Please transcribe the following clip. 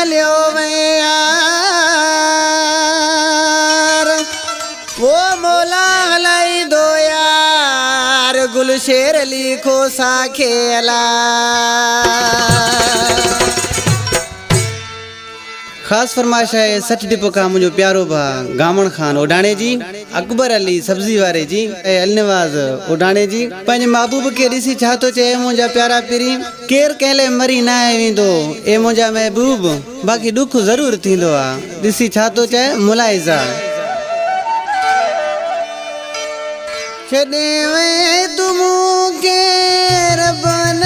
हलियो वे यार वो मोला हलाई दो यार गुलशेर लिखो सा खेला। खास फरमाइश है सच डिपो का मुझे प्यारो भा गामन खान उडाणे जी, अकबर अली सब्जी वारे जी, अलनवाज उडाणे जी पंज महबूब के ॾिसी छा तो चे मुझा प्यारा पिरी केर कहले मरी ना वेंदो ए मुझा महबूब बाकी दुख जरूर थींदो आ ॾिसी छा तो चे मुलाइजा छॾे वे तुम के रब न